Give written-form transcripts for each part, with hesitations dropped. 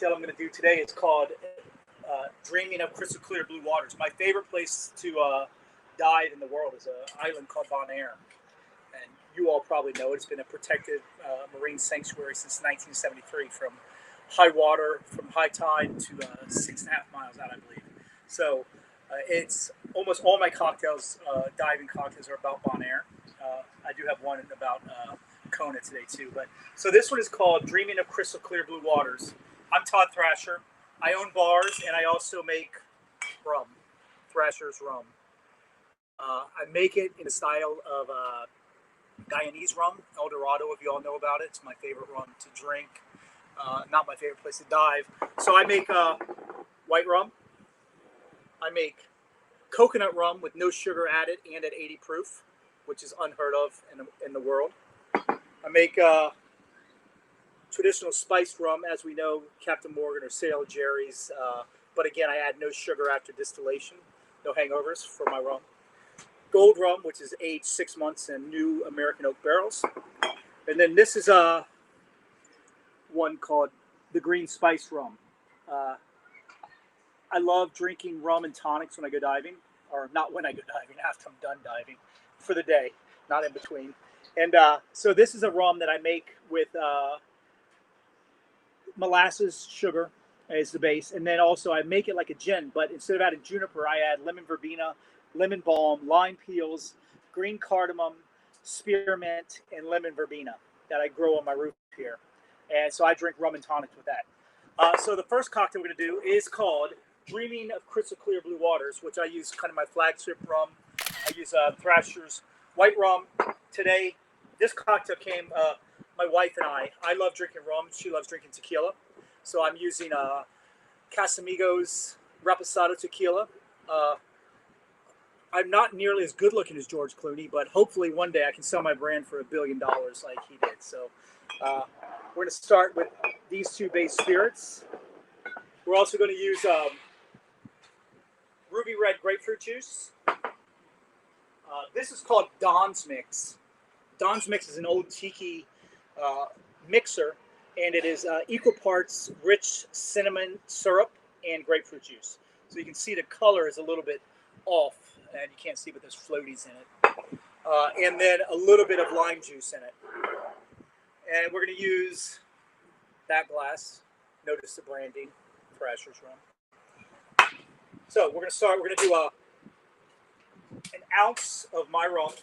cocktail I'm going to do today is called Dreaming of Crystal Clear Blue Waters. My favorite place to dive in the world is an island called Bonaire. And you all probably know it's been a protected marine sanctuary since 1973, from high water, from high tide to 6.5 miles out, I believe. So it's almost all my cocktails, diving cocktails, are about Bonaire. I do have one about Kona today too. But so this one is called Dreaming of Crystal Clear Blue Waters. I'm Todd Thrasher. I own bars and I also make rum, Thrasher's rum. I make it in the style of Guyanese rum, El Dorado, if you all know about it. It's my favorite rum to drink. Not my favorite place to dive. So I make white rum. I make coconut rum with no sugar added and at 80 proof, which is unheard of in the world. I make traditional spiced rum, as we know, Captain Morgan or Sailor Jerry's. But again, I add no sugar after distillation, no hangovers for my rum. Gold rum, which is aged 6 months in new American oak barrels. And then this is one called the green spice rum. I love drinking rum and tonics when I go diving, or not when I go diving, after I'm done diving for the day, not in between. And so this is a rum that I make with molasses, sugar as the base, and then also I make it like a gin, but instead of adding juniper, I add lemon verbena, lemon balm, lime peels, green cardamom, spearmint, and lemon verbena that I grow on my roof here. And so I drink rum and tonics with that. So the first cocktail we're going to do is called Dreaming of Crystal Clear Blue Waters, which I use kind of my flagship rum. I use Thrasher's white rum. Today, this cocktail came, my wife and I love drinking rum. She loves drinking tequila. So I'm using Casamigos Reposado tequila. I'm not nearly as good looking as George Clooney, but hopefully one day I can sell my brand for $1 billion like he did. So we're going to start with these two base spirits. We're also going to use ruby red grapefruit juice. This is called Don's Mix. Don's Mix is an old tiki mixer, and it is equal parts rich cinnamon syrup and grapefruit juice. So you can see the color is a little bit off, and you can't see, but there's floaties in it. And then a little bit of lime juice in it. And we're going to use that glass. Notice the branding, Thrasher's rum. So we're going to start. We're going to do an ounce of my rum.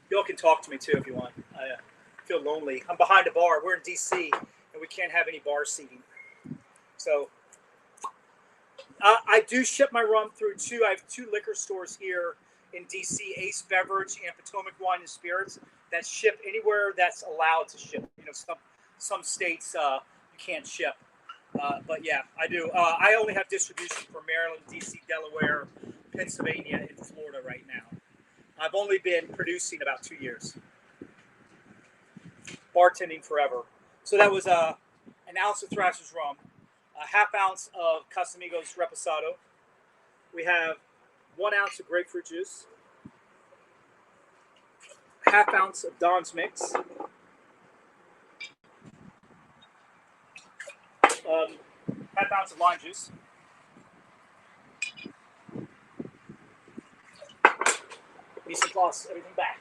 Y'all can talk to me too if you want. I feel lonely. I'm behind a bar. We're in D.C. and we can't have any bar seating. So I do ship my rum through I have two liquor stores here in D.C., Ace Beverage and Potomac Wine and Spirits, that ship anywhere that's allowed to ship. You know, some states you can't ship. But yeah, I do. I only have distribution for Maryland, D.C., Delaware, Pennsylvania, and Florida right now. I've only been producing about 2 years. Bartending forever. So that was an ounce of Thrasher's rum, a half ounce of Casamigos Reposado. We have 1 ounce of grapefruit juice, half ounce of Don's Mix, half ounce of lime juice, mise en place, everything back.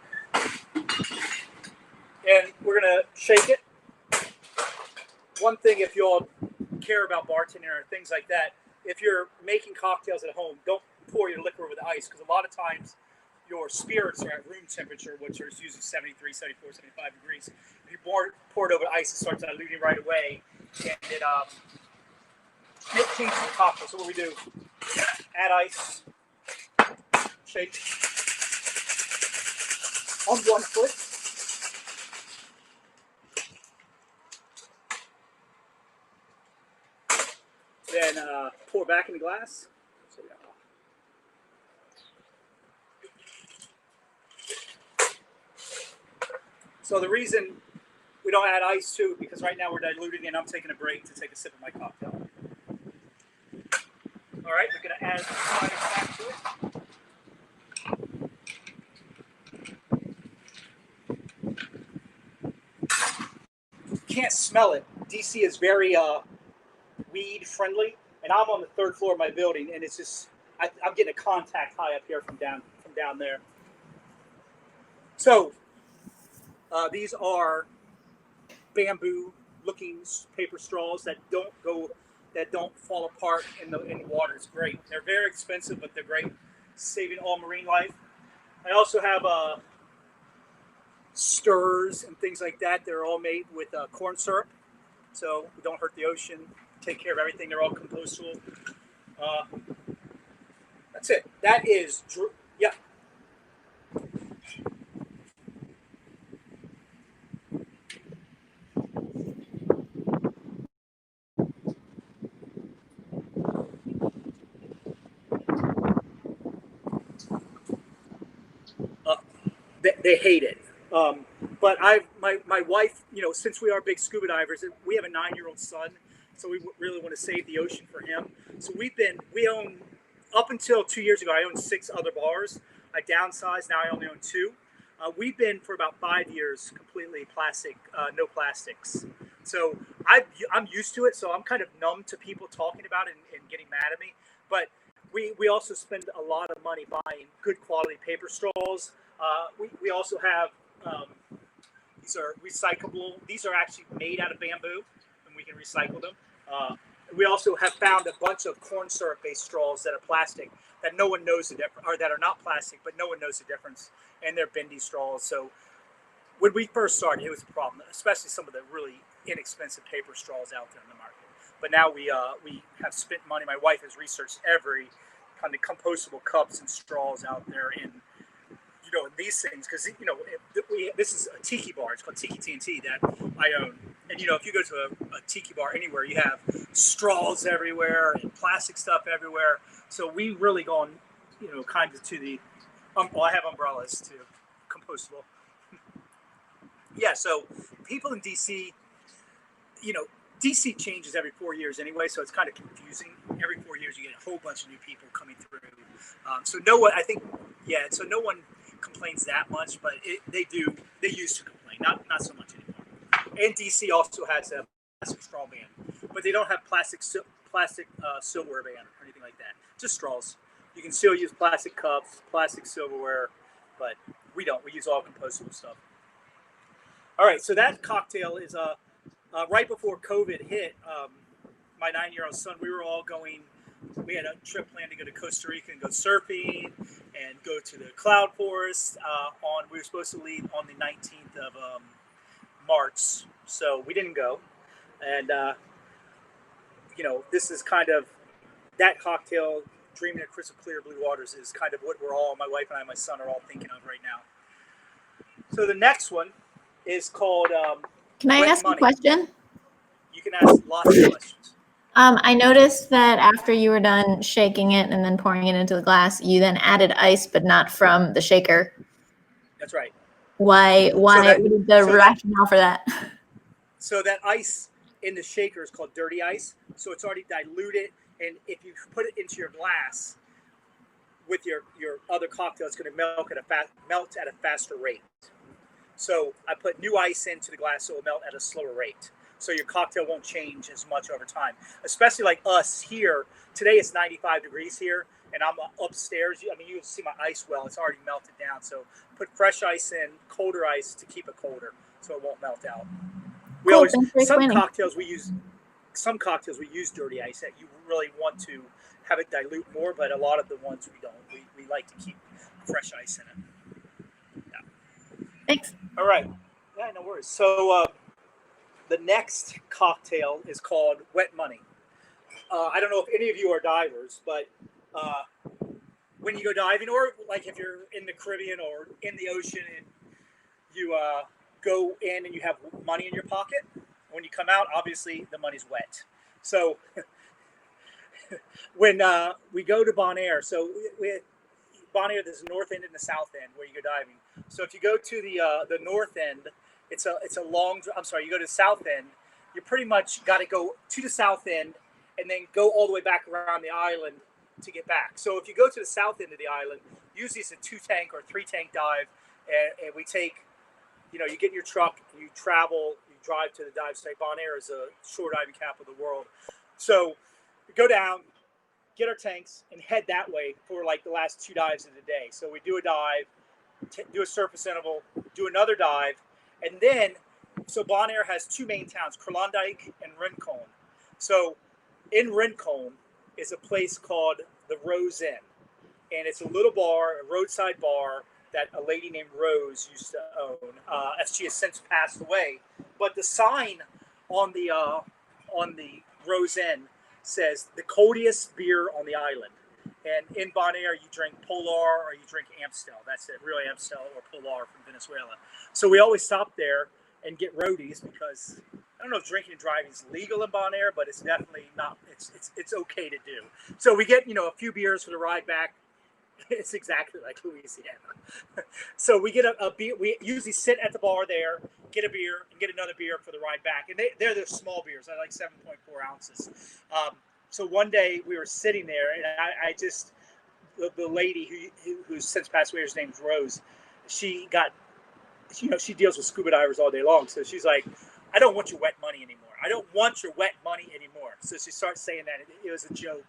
And we're going to shake it. One thing, if you all care about bartending or things like that, if you're making cocktails at home, don't pour your liquor with ice, because a lot of times your spirits are at room temperature, which is usually 73, 74, 75 degrees. If you pour it over ice, it starts diluting right away, and it changes the cocktail. So what we do, add ice, shake on 1 foot. Then pour back in the glass. So the reason we don't add ice too, because right now we're diluting and I'm taking a break to take a sip of my cocktail. All right, we're going to add cider back to it. can't smell it. DC is very weed friendly, and I'm on the third floor of my building, and it's just I'm getting a contact high up here from down there. So these are bamboo-looking paper straws that don't fall apart in the water. It's great. They're very expensive, but they're great, saving all marine life. I also have stirs and things like that. They're all made with corn syrup, so we don't hurt the ocean. Take care of everything. They're all compostable. That's it. That is, yeah. They hate it. But my wife, since we are big scuba divers, we have a 9-year-old son, so we really want to save the ocean for him. So we own, up until 2 years ago, I owned 6 other bars. I downsized, now I only own 2. We've been for about 5 years completely plastic, no plastics. So I'm used to it, so I'm kind of numb to people talking about it and getting mad at me. But we also spend a lot of money buying good quality paper straws. We also have, these are recyclable. These are actually made out of bamboo, and we can recycle them. We also have found a bunch of corn syrup-based straws that are plastic that no one knows the difference, or that are not plastic, but no one knows the difference, and they're bendy straws. So when we first started, it was a problem, especially some of the really inexpensive paper straws out there in the market. But now we have spent money. My wife has researched every kind of compostable cups and straws out there in these things, because this is a tiki bar. It's called Tiki-themed that I own. And if you go to a tiki bar anywhere, you have straws everywhere and plastic stuff everywhere. So we really gone, kind of to the. I have umbrellas too, compostable. Yeah. So people in DC, DC changes every 4 years anyway, so it's kind of confusing. Every 4 years, you get a whole bunch of new people coming through. So no one complains that much, but they used to complain, not so much anymore. And DC also has a plastic straw ban, but they don't have plastic silverware ban or anything like that. Just straws. You can still use plastic cups, plastic silverware, but we don't. We use all compostable stuff. All right, so that cocktail is right before COVID hit. My 9-year-old son, we had a trip planned to go to Costa Rica and go surfing and go to the cloud forest. We were supposed to leave on the 19th of March, so we didn't go. And this is kind of that cocktail, Dreaming of Crystal Clear Blue Waters, is kind of what my wife and I, my son, are all thinking of right now. So the next one is called. Can I ask a question? You can ask lots of questions. I noticed that after you were done shaking it and then pouring it into the glass, you then added ice, but not from the shaker. That's right. Why? What is the rationale for that? So that ice in the shaker is called dirty ice. So it's already diluted, and if you put it into your glass with your other cocktail, it's going to melt at a faster rate. So I put new ice into the glass so it will melt at a slower rate. So your cocktail won't change as much over time. Especially like us here. Today it's 95 degrees here, and I'm upstairs. You can see my ice well. It's already melted down. So put fresh ice in, colder ice to keep it colder so it won't melt out. Some cocktails we use dirty ice that you really want to have it dilute more, but a lot of the ones we don't. We like to keep fresh ice in it. Yeah. Thanks. All right. Yeah, no worries. So the next cocktail is called Wet Money. I don't know if any of you are divers, but when you go diving, or like if you're in the Caribbean or in the ocean and you go in and you have money in your pocket, when you come out, obviously the money's wet. So when we go to Bonaire, so Bonaire, there's the north end and the south end where you go diving. So if you go to the north end, it's a long. I'm sorry, you go to the south end. You pretty much got to go to the south end and then go all the way back around the island to get back. So if you go to the south end of the island, usually it's a 2-tank or 3-tank dive, and we take, you get in your truck, and you travel drive to the dive site. Bonaire is a shore diving capital of the world. So we go down, get our tanks, and head that way for like the last 2 dives of the day. So we do a dive, do a surface interval, do another dive, and then, so Bonaire has 2 main towns, Klondike and Rincon. So in Rincon is a place called the Rose Inn, and it's a little bar, a roadside bar that a lady named Rose used to own. She has since passed away, but the sign on the Rose Inn says the coldest beer on the island. And in Bonaire, you drink Polar or you drink Amstel. That's it, really Amstel or Polar from Venezuela. So we always stop there and get roadies because I don't know if drinking and driving is legal in Bonaire, but it's definitely not. It's okay to do. So we get a few beers for the ride back. It's exactly like Louisiana. So we get a beer. We usually sit at the bar there, get a beer, and get another beer for the ride back. And they're the small beers. I like 7.4 ounces. So one day we were sitting there, and I just the lady who's since passed away, her name's Rose. She got, she deals with scuba divers all day long. So she's like, I don't want your wet money anymore. I don't want your wet money anymore. So she starts saying that. It was a joke.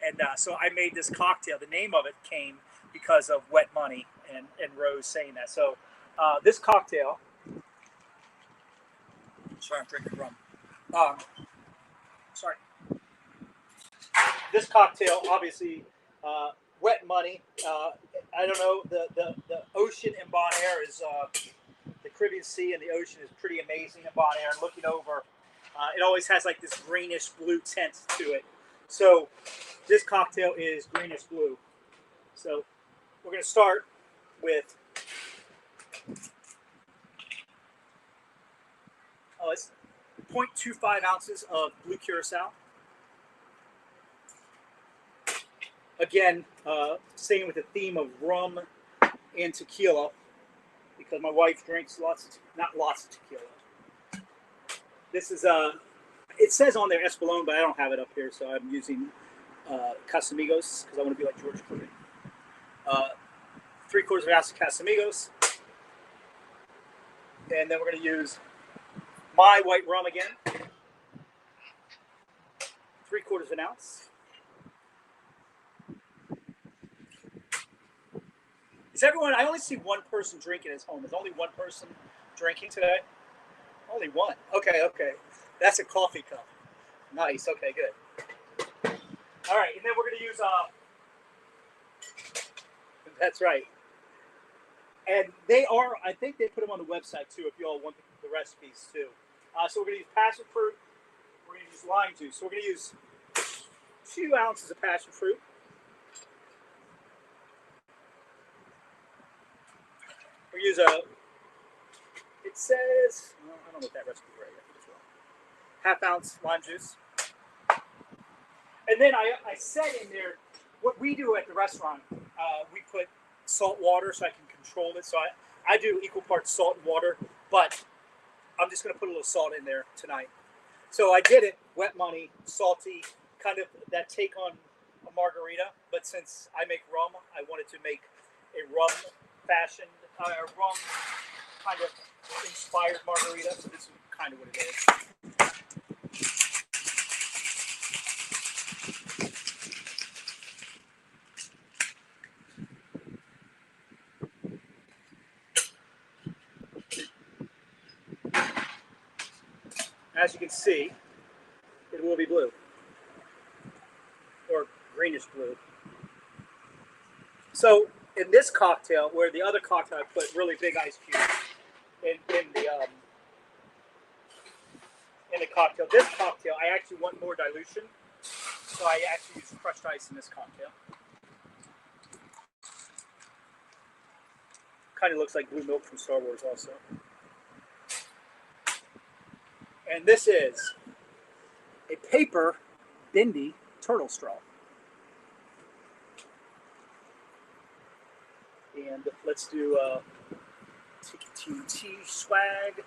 And so I made this cocktail. The name of it came because of wet money and Rose saying that. So this cocktail, sorry, I'm drinking rum. Sorry. This cocktail, obviously, wet money. I don't know, the ocean in Bonaire is, the Caribbean Sea and the ocean is pretty amazing in Bonaire. And looking over, it always has like this greenish blue tint to it. So this cocktail is greenish blue. So we're going to start with, it's 0.25 ounces of Blue Curaçao. Again, staying with the theme of rum and tequila, because my wife drinks not lots of tequila. This is it says on there Espolón, but I don't have it up here, so I'm using Casamigos because I want to be like George Clooney. 3/4 of an ounce of Casamigos, and then we're going to use my white rum again. 3/4 of an ounce. Is everyone? I only see one person drinking at his home. There's only one person drinking today. Only one. Okay. That's a coffee cup. Nice. Okay, good. All right, and then we're going to use. That's right. And they are. I think they put them on the website too. If you all want the recipes too. So we're going to use passion fruit. We're going to use lime juice. So we're going to use 2 ounces of passion fruit. We use it says, I don't know if that recipe is right. I think it's wrong. 1/2 ounce lime juice. And then I said in there, what we do at the restaurant, we put salt water so I can control it. So I do equal parts salt and water, but I'm just going to put a little salt in there tonight. So I did it, wet money, salty, kind of that take on a margarita. But since I make rum, I wanted to make a rum fashioned, a rum kind of inspired margarita. So this is kind of what it is. As you can see, it will be blue or greenish blue. So in this cocktail, where the other cocktail I put really big ice cubes in the cocktail, this cocktail I actually want more dilution, so I actually use crushed ice in this cocktail. Kind of looks like blue milk from Star Wars also. And this is a paper bendy turtle straw. And let's do tiki swag.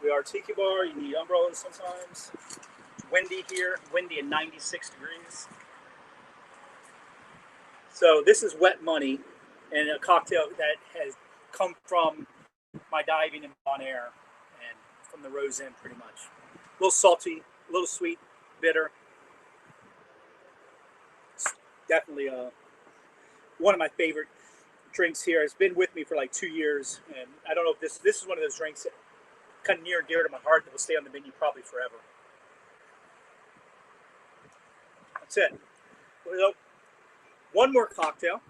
We are tiki bar. You need umbrellas sometimes. It's windy here. Windy and 96 degrees. So this is wet money and a cocktail that has come from my diving in Bonaire. And from the rose in, pretty much. A little salty, a little sweet, bitter. It's definitely one of my favorite drinks here. It's been with me for like 2 years, and I don't know if this is one of those drinks that kind of near and dear to my heart that will stay on the menu probably forever. That's it. Well, one more cocktail.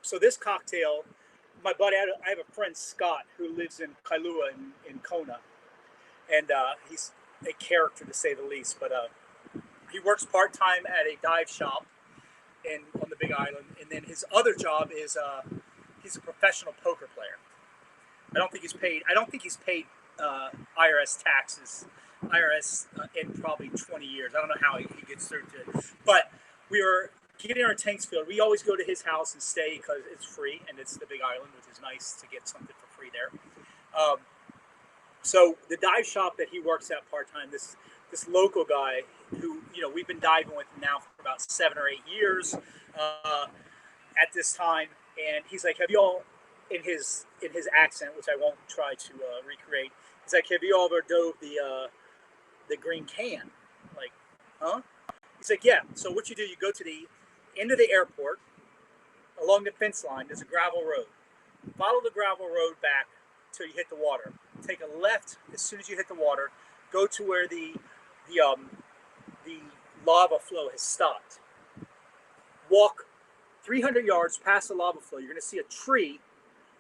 So this cocktail, my buddy, I have a friend, Scott, who lives in Kailua in Kona, and he's a character to say the least, but he works part-time at a dive shop on the Big Island, and then his other job is he's a professional poker player. I don't think he's paid IRS taxes, in probably 20 years. I don't know how he gets through to it, but we were getting our tanks filled. We always go to his house and stay because it's free, and it's the Big Island, which is nice to get something for free there. So the dive shop that he works at part-time, this local guy who, we've been diving with now for about 7 or 8 years at this time, and he's like, have you all, in his accent, which I won't try to recreate, he's like, have you all ever dove the green can? Like, huh? He's like, yeah. So what you do, you go to the end of the airport, along the fence line, there's a gravel road. Follow the gravel road back till you hit the water. Take a left as soon as you hit the water. Go to where the lava flow has stopped. Walk 300 yards past the lava flow. You're going to see a tree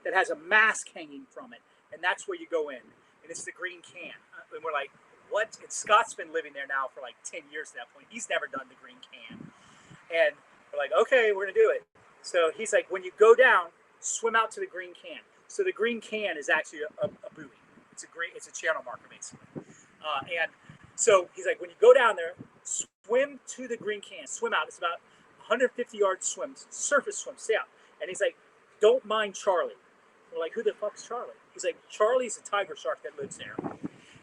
that has a mask hanging from it, and that's where you go in. And it's the green can. And we're like, what? And Scott's been living there now for like 10 years at that point. He's never done the green can. And we're like, okay, we're going to do it. So he's like, when you go down, swim out to the green can. So the green can is actually a buoy. It's a channel marker, basically. And so he's like, when you go down there, swim to the green can, swim out. It's about 150-yard swims, surface swim, stay out. And he's like, don't mind Charlie. We're like, who the fuck's Charlie? He's like, Charlie's a tiger shark that lives there. And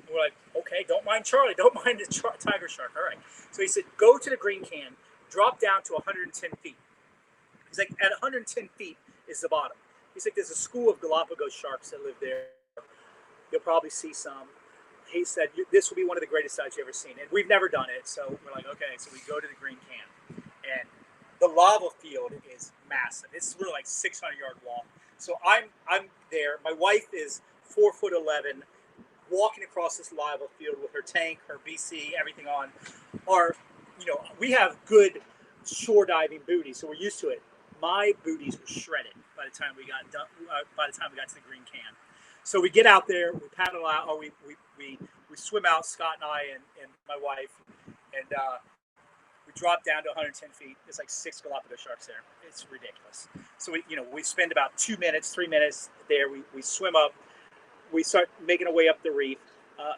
we're like, okay, don't mind Charlie. Don't mind the tiger shark. All right. So he said, go to the green can, drop down to 110 feet. He's like, at 110 feet is the bottom. He's like, there's a school of Galapagos sharks that live there. You'll probably see some. He said, this will be one of the greatest dives you've ever seen. And we've never done it. So we're like, okay. So we go to the green can. And the lava field is massive. It's really like 600-yard walk. So I'm there. My wife is 4'11", walking across this lava field with her tank, her BC, everything on. We have good shore diving booties, so we're used to it. My booties were shredded by the time we got done. By the time we got to the green can, so we get out there, we paddle out, or we swim out, Scott and I and my wife, and we drop down to 110 feet. There's like 6 Galapagos sharks there. It's ridiculous. So we spend about 2 minutes, 3 minutes there. We swim up. We start making our way up the reef.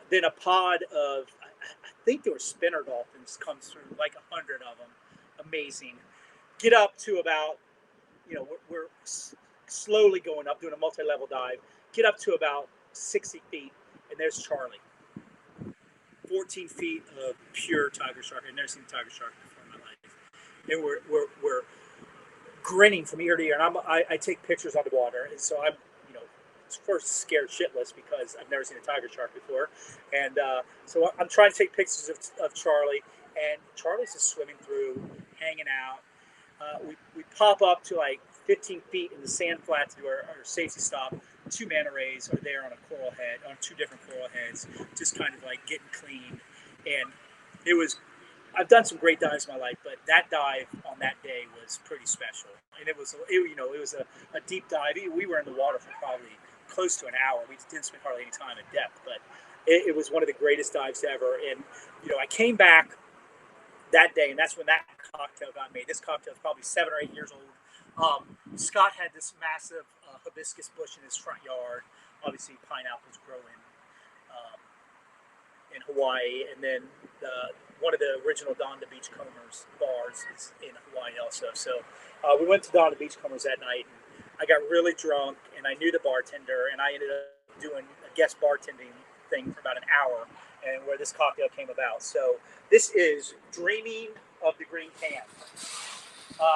Then a pod of, I think there were spinner dolphins, comes through, like 100 of them. Amazing. Get up to about, we're slowly going up, doing a multi-level dive. Get up to about 60 feet, and there's Charlie. 14 feet of pure tiger shark. I've never seen a tiger shark before in my life. And we're grinning from ear to ear. And I take pictures on the water, and so I'm first scared shitless because I've never seen a tiger shark before. And so I'm trying to take pictures of Charlie, and Charlie's just swimming through, hanging out. We pop up to like 15 feet in the sand flat to do our safety stop. 2 manta rays are there on on 2 different coral heads, just kind of like getting clean. And I've done some great dives in my life, but that dive on that day was pretty special. And it was a deep dive. We were in the water for probably close to an hour. We didn't spend hardly any time at depth, but it was one of the greatest dives ever. And I came back that day, and that's when that cocktail got made. This cocktail is probably 7 or 8 years old. Scott had this massive hibiscus bush in his front yard. Obviously, pineapples grow in Hawaii, and then one of the original Don the Beachcombers bars is in Hawaii also. So we went to Don the Beachcombers that night, and I got really drunk, and I knew the bartender, and I ended up doing a guest bartending thing for about an hour, and where this cocktail came about. So this is Dreaming of the Green Can.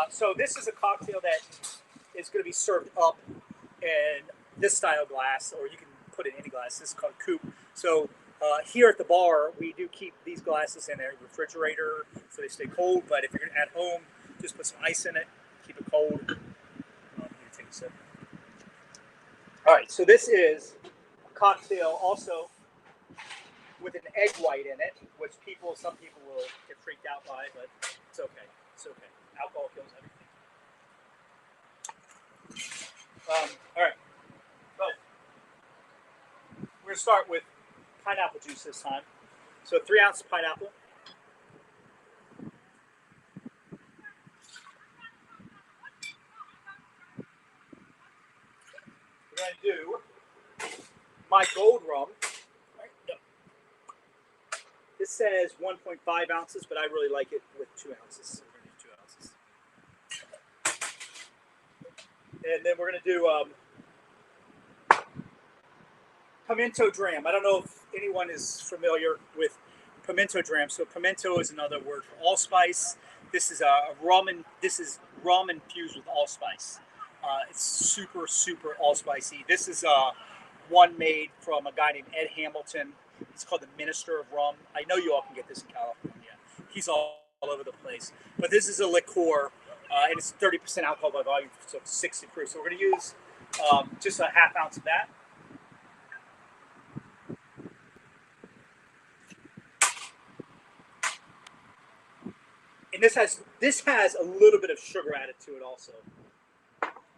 So this is a cocktail that is going to be served up in this style glass, or you can put it in any glass. This is called coupe. So here at the bar, we do keep these glasses in a refrigerator so they stay cold. But if you're at home, just put some ice in it, keep it cold. Take a sip. All right, so this is a cocktail also with an egg white in it, which some people will get freaked out by, but it's okay. It's okay. Alcohol kills everything. All right. So we're going to start with pineapple juice this time. So 3 ounces of pineapple. We're going to do my gold rum. This says 1.5 ounces, but I really like it with 2 ounces. So we're going to do 2 ounces. And then we're going to do pimento dram. I don't know if anyone is familiar with pimento dram. So pimento is another word for allspice. This is rum infused with allspice. It's super, super allspicey. This is one made from a guy named Ed Hamilton. It's called the Minister of Rum. I know you all can get this in California. He's all over the place. But this is a liqueur, and it's 30% alcohol by volume, so it's 60 proof. So we're going to use just a half ounce of that. And this has a little bit of sugar added to it also.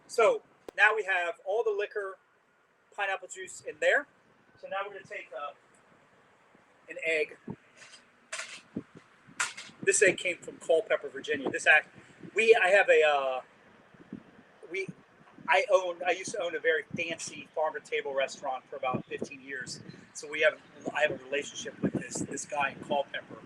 So now we have all the liquor, pineapple juice in there. So now we're going to take an egg. This egg came from Culpeper, Virginia. I used to own a very fancy farm to table restaurant for about 15 years. So I have a relationship with this guy in Culpeper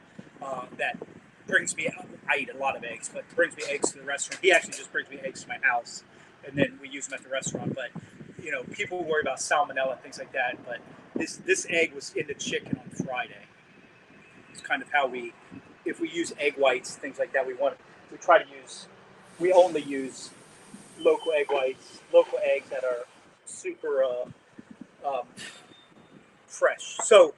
that brings me. I eat a lot of eggs, but brings me eggs to the restaurant. He actually just brings me eggs to my house, and then we use them at the restaurant. But people worry about salmonella and things like that. But this egg was in the chicken on Friday. It's kind of how if we use egg whites, things like that, we only use local egg whites, local eggs that are super fresh. So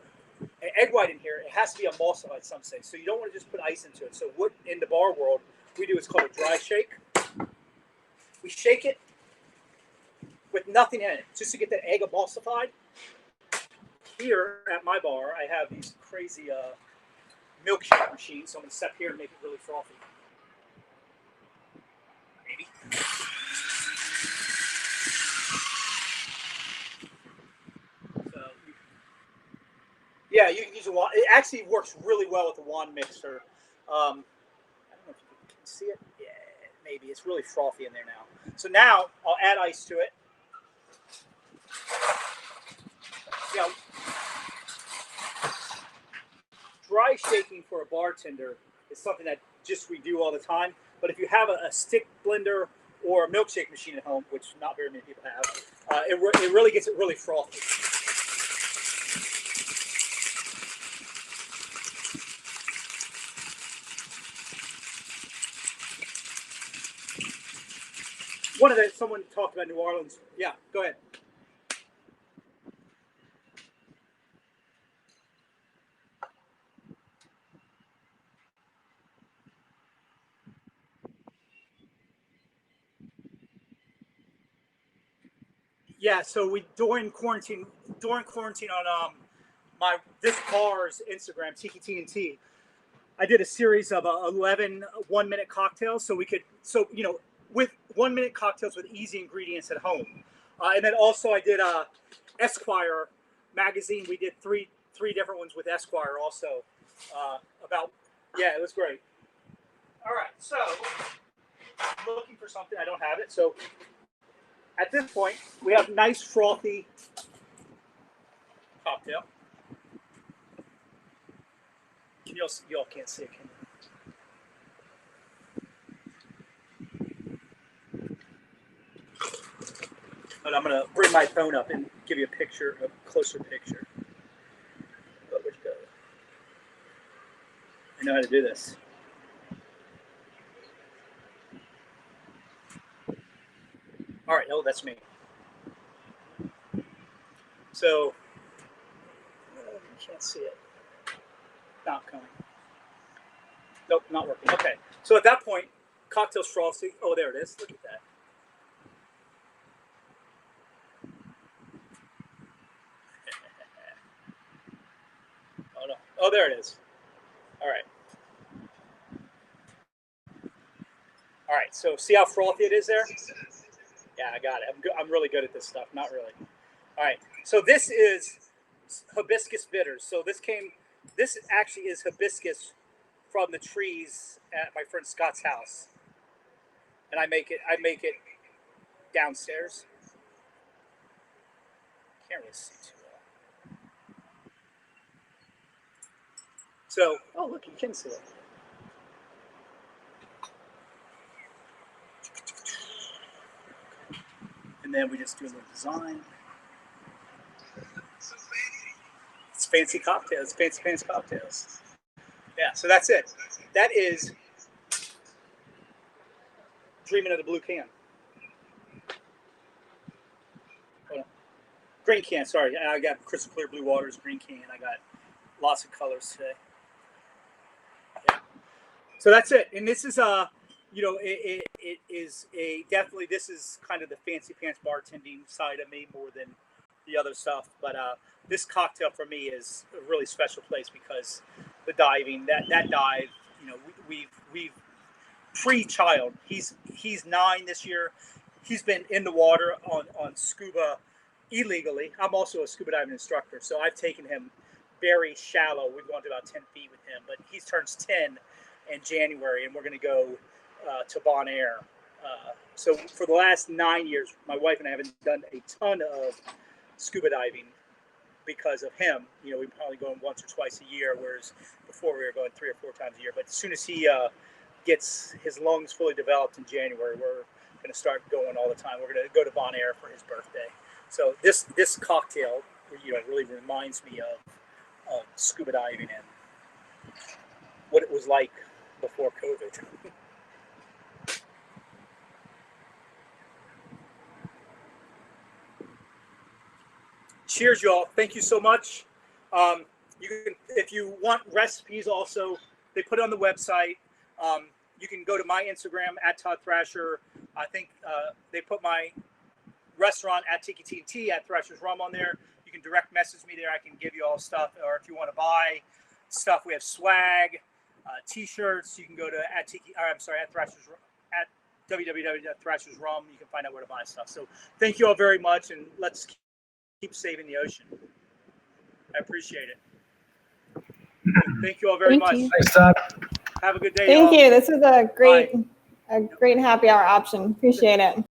an egg white in here, it has to be emulsified, some say. So you don't want to just put ice into it. So what in the bar world we do is called a dry shake. We shake it with nothing in it, just to get that egg emulsified. Here at my bar, I have these crazy milkshake machines. So I'm going to step here and make it really frothy. Maybe. Yeah, you can use a wand. It actually works really well with the wand mixer. I don't know if you can see it. Yeah, maybe. It's really frothy in there now. So now I'll add ice to it. Dry shaking for a bartender is something that just we do all the time. But if you have a stick blender or a milkshake machine at home, which not very many people have, it really gets it really frothy. Someone talked about New Orleans. Yeah, go ahead. Yeah, so during quarantine on this bar's Instagram, tiki-themed, I did a series of 11 one-minute cocktails, with 1-minute cocktails with easy ingredients at home, and then also I did Esquire magazine. We did three different ones with Esquire also it was great. All right, so I'm looking for something. I don't have it, so. At this point, we have nice frothy cocktail. You all can't see it, can you? But I'm going to bring my phone up and give you a closer picture. Oh, where'd you go? I know how to do this. All right, that's me. So you can't see it. Not coming. Nope, not working. Okay. So at that point, cocktail frosting. Oh, there it is. Look at that. Oh no. Oh, there it is. All right. All right. So see how frothy it is there? Yeah, I got it. I'm really good at this stuff. Not really. All right. So this is hibiscus bitters. So this actually is hibiscus from the trees at my friend Scott's house. And I make it downstairs. Can't really see too well. So, oh look, you can see it. And then we just do a little design. It's fancy cocktails, fancy cocktails. Yeah, so that's it. That is Dreaming of the Blue Can. Green can, sorry. I got crystal clear blue waters, green can. I got lots of colors today. Yeah. So that's it. And this is it is definitely, this is kind of the fancy pants bartending side of me more than the other stuff. But this cocktail for me is a really special place because the diving, that dive, we've pre-child. He's 9 this year. He's been in the water on scuba illegally. I'm also a scuba diving instructor, so I've taken him very shallow. We've gone to about 10 feet with him, but he turns 10 in January, and we're going to go to Bonaire. So for the last 9 years, my wife and I haven't done a ton of scuba diving because of him. We're probably going once or twice a year, whereas before we were going 3 or 4 times a year. But as soon as he gets his lungs fully developed in January, we're going to start going all the time. We're going to go to Bonaire for his birthday. So this cocktail, really reminds me of scuba diving and what it was like before COVID. Cheers, y'all. Thank you so much. You can, if you want recipes also, they put it on the website. You can go to my Instagram at Todd Thrasher. I think they put my restaurant at tiki-themed at Thrasher's Rum on there. You can direct message me there. I can give you all stuff, or if you want to buy stuff, we have swag, t-shirts. You can go to at Thrasher's at www.thrashersrum. You can find out where to buy stuff. So thank you all very much, and let's keep saving the ocean. I appreciate it. Thank you all very much. Thanks, Todd. Have a good day. Thank y'all. you. This is a great Bye. happy hour option. Appreciate it.